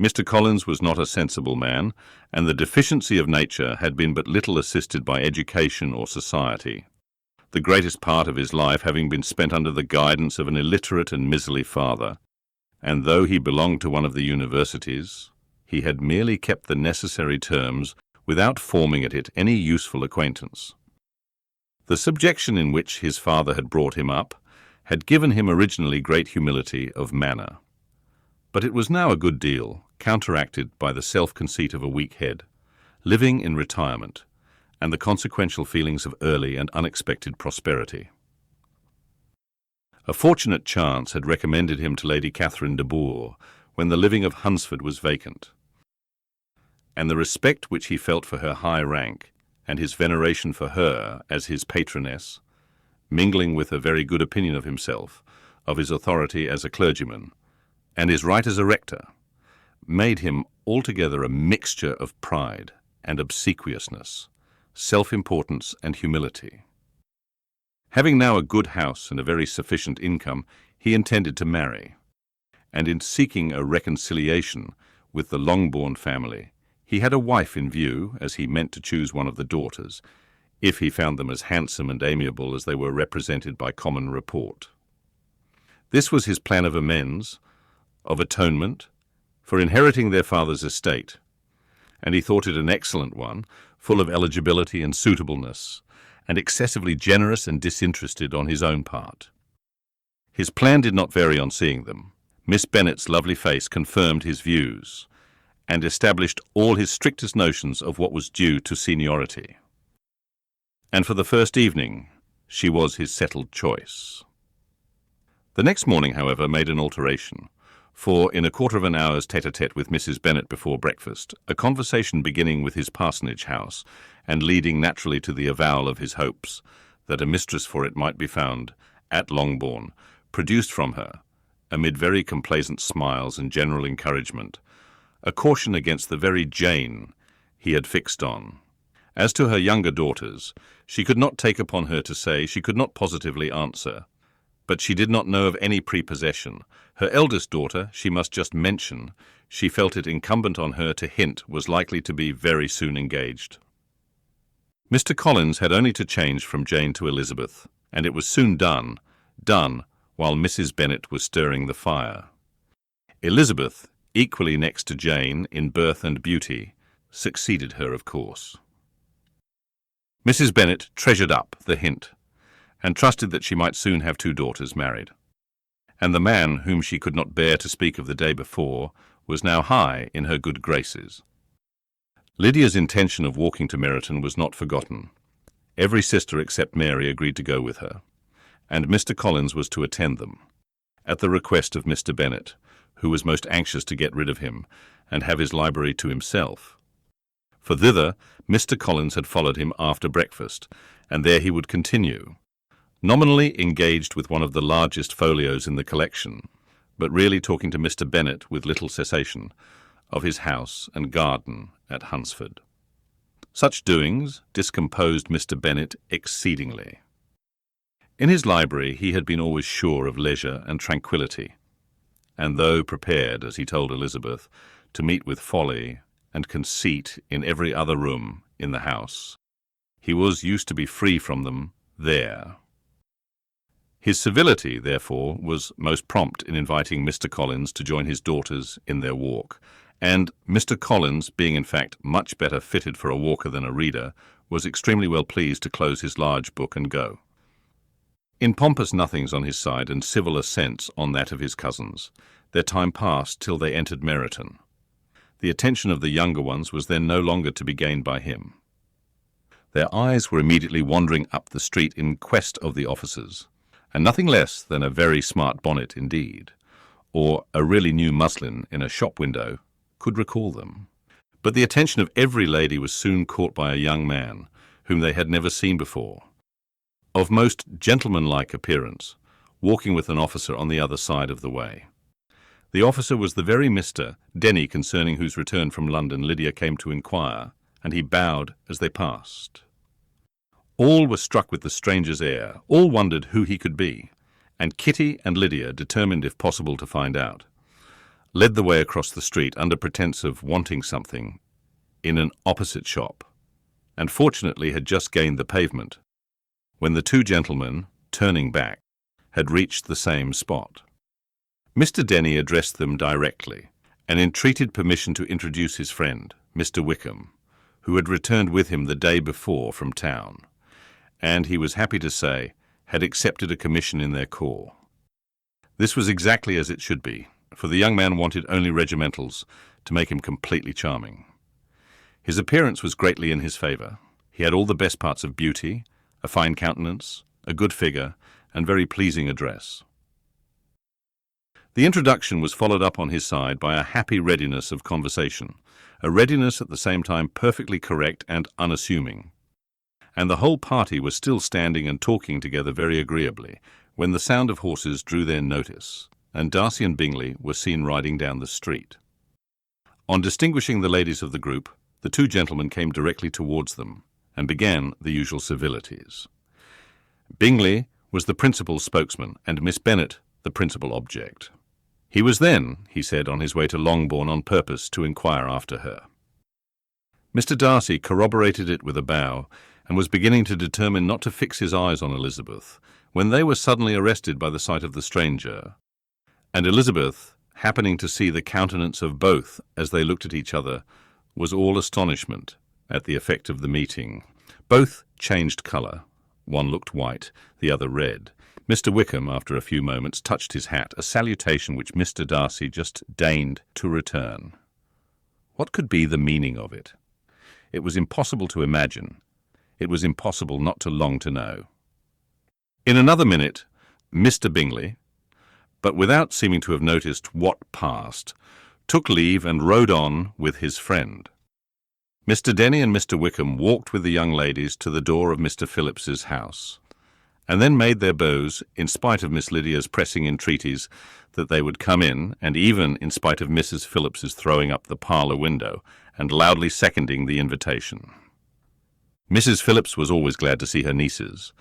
Mr. Collins was not a sensible man, and the deficiency of nature had been but little assisted by education or society, the greatest part of his life having been spent under the guidance of an illiterate and miserly father, and though he belonged to one of the universities, he had merely kept the necessary terms without forming at it any useful acquaintance. The subjection in which his father had brought him up had given him originally great humility of manner, but it was now a good deal counteracted by the self-conceit of a weak head, living in retirement, and the consequential feelings of early and unexpected prosperity. A fortunate chance had recommended him to Lady Catherine de Bourgh when the living of Hunsford was vacant, and the respect which he felt for her high rank, and his veneration for her as his patroness, mingling with a very good opinion of himself, of his authority as a clergyman, and his right as a rector, made him altogether a mixture of pride and obsequiousness, self-importance and humility. Having now a good house and a very sufficient income, he intended to marry, and in seeking a reconciliation with the Longbourn family, he had a wife in view, as he meant to choose one of the daughters, if he found them as handsome and amiable as they were represented by common report. This was his plan of amends, of atonement, for inheriting their father's estate, and he thought it an excellent one, full of eligibility and suitableness, and excessively generous and disinterested on his own part. His plan did not vary on seeing them. Miss Bennet's lovely face confirmed his views, and established all his strictest notions of what was due to seniority. And for the first evening, she was his settled choice. The next morning, however, made an alteration, for in a quarter of an hour's tete-a-tete with Mrs. Bennet before breakfast, a conversation beginning with his parsonage house, and leading naturally to the avowal of his hopes that a mistress for it might be found at Longbourn, produced from her, amid very complaisant smiles and general encouragement, a caution against the very Jane he had fixed on. As to her younger daughters, she could not take upon her to say, she could not positively answer, but she did not know of any prepossession. Her eldest daughter, she must just mention, she felt it incumbent on her to hint was likely to be very soon engaged. Mr. Collins had only to change from Jane to Elizabeth, and it was soon done while Mrs. Bennet was stirring the fire. Elizabeth, equally next to Jane in birth and beauty, succeeded her, of course. Mrs. Bennet treasured up the hint, and trusted that she might soon have 2 daughters married. And the man whom she could not bear to speak of the day before was now high in her good graces. Lydia's intention of walking to Meryton was not forgotten. Every sister except Mary agreed to go with her, and Mr. Collins was to attend them, at the request of Mr. Bennet, who was most anxious to get rid of him and have his library to himself. For thither Mr. Collins had followed him after breakfast, and there he would continue, nominally engaged with one of the largest folios in the collection, but really talking to Mr. Bennet with little cessation of his house and garden at Hunsford. Such doings discomposed Mr. Bennet exceedingly. In his library he had been always sure of leisure and tranquillity, and though prepared, as he told Elizabeth, to meet with folly and conceit in every other room in the house, he was used to be free from them there. His civility, therefore, was most prompt in inviting Mr. Collins to join his daughters in their walk, and Mr. Collins, being in fact much better fitted for a walker than a reader, was extremely well pleased to close his large book and go. In pompous nothings on his side and civil assents on that of his cousins, their time passed till they entered Meryton. The attention of the younger ones was then no longer to be gained by him. Their eyes were immediately wandering up the street in quest of the officers, and nothing less than a very smart bonnet indeed, or a really new muslin in a shop window, could recall them. But the attention of every lady was soon caught by a young man, whom they had never seen before, of most gentlemanlike appearance, walking with an officer on the other side of the way. The officer was the very Mr. Denny concerning whose return from London Lydia came to inquire, and he bowed as they passed. All were struck with the stranger's air, all wondered who he could be, and Kitty and Lydia determined if possible to find out. led the way across the street under pretence of wanting something in an opposite shop, and fortunately had just gained the pavement when the two gentlemen, turning back, had reached the same spot. Mr. Denny addressed them directly and entreated permission to introduce his friend, Mr. Wickham, who had returned with him the day before from town, and, he was happy to say, had accepted a commission in their corps. This was exactly as it should be, for the young man wanted only regimentals to make him completely charming. His appearance was greatly in his favour. He had all the best parts of beauty, a fine countenance, a good figure, and very pleasing address. The introduction was followed up on his side by a happy readiness of conversation, a readiness at the same time perfectly correct and unassuming. And the whole party was still standing and talking together very agreeably when the sound of horses drew their notice, and Darcy and Bingley were seen riding down the street. On distinguishing the ladies of the group, the two gentlemen came directly towards them and began the usual civilities. Bingley was the principal spokesman and Miss Bennet the principal object. He was then, he said, on his way to Longbourn on purpose to inquire after her. Mr. Darcy corroborated it with a bow and was beginning to determine not to fix his eyes on Elizabeth when they were suddenly arrested by the sight of the stranger, and Elizabeth, happening to see the countenance of both as they looked at each other, was all astonishment at the effect of the meeting. Both changed colour. One looked white, the other red. Mr. Wickham, after a few moments, touched his hat, a salutation which Mr. Darcy just deigned to return. What could be the meaning of it? It was impossible to imagine. It was impossible not to long to know. In another minute, Mr. Bingley, but without seeming to have noticed what passed, took leave and rode on with his friend. Mr. Denny and Mr. Wickham walked with the young ladies to the door of Mr. Phillips's house, and then made their bows in spite of Miss Lydia's pressing entreaties that they would come in, and even in spite of Mrs. Phillips's throwing up the parlour window and loudly seconding the invitation. Mrs. Phillips was always glad to see her nieces,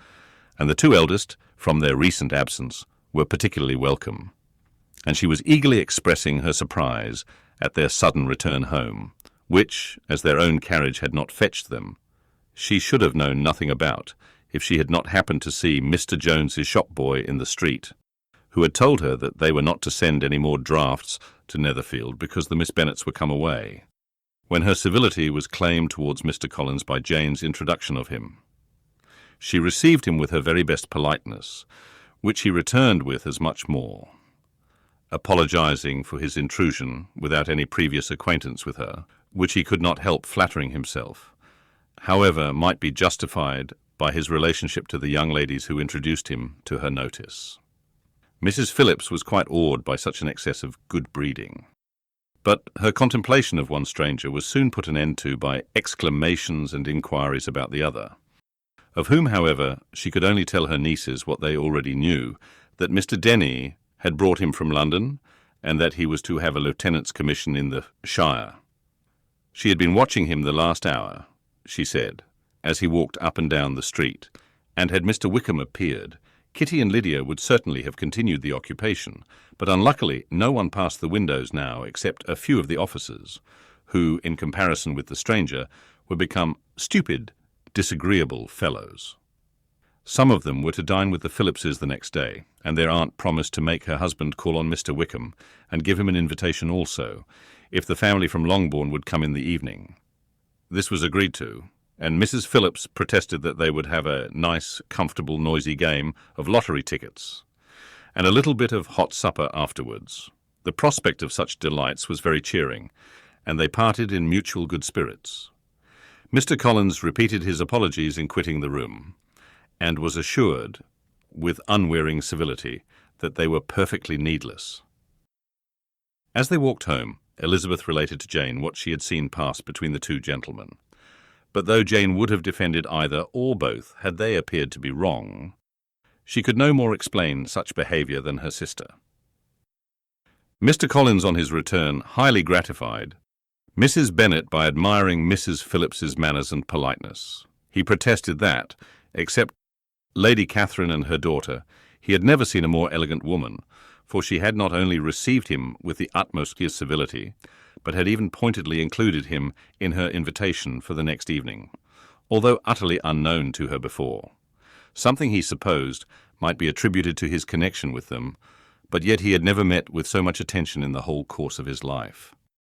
and the two eldest, from their recent absence, were particularly welcome, and she was eagerly expressing her surprise at their sudden return home, which, as their own carriage had not fetched them, she should have known nothing about if she had not happened to see Mr. Jones's shop-boy in the street, who had told her that they were not to send any more drafts to Netherfield because the Miss Bennets were come away, when her civility was claimed towards Mr. Collins by Jane's introduction of him. She received him with her very best politeness, which he returned with as much more, apologizing for his intrusion without any previous acquaintance with her, which he could not help flattering himself, however, might be justified by his relationship to the young ladies who introduced him to her notice. Mrs. Phillips was quite awed by such an excess of good breeding, but her contemplation of one stranger was soon put an end to by exclamations and inquiries about the other, of whom, however, she could only tell her nieces what they already knew, that Mr. Denny had brought him from London, and that he was to have a lieutenant's commission in the shire. She had been watching him the last hour, she said, as he walked up and down the street, and had Mr. Wickham appeared, Kitty and Lydia would certainly have continued the occupation, but unluckily no one passed the windows now except a few of the officers, who, in comparison with the stranger, were become stupid, disagreeable fellows. Some of them were to dine with the Phillipses the next day, and their aunt promised to make her husband call on Mr. Wickham and give him an invitation also, if the family from Longbourn would come in the evening. This was agreed to, and Mrs. Phillips protested that they would have a nice, comfortable, noisy game of lottery tickets, and a little bit of hot supper afterwards. The prospect of such delights was very cheering, and they parted in mutual good spirits. Mr. Collins repeated his apologies in quitting the room, and was assured, with unwearying civility, that they were perfectly needless. As they walked home, Elizabeth related to Jane what she had seen pass between the two gentlemen. But though Jane would have defended either or both had they appeared to be wrong, she could no more explain such behaviour than her sister. Mr. Collins, on his return, highly gratified Mrs. Bennet by admiring Mrs. Phillips's manners and politeness. He protested that, except Lady Catherine and her daughter, he had never seen a more elegant woman, for she had not only received him with the utmost civility, but had even pointedly included him in her invitation for the next evening, although utterly unknown to her before. Something he supposed might be attributed to his connection with them, but yet he had never met with so much attention in the whole course of his life.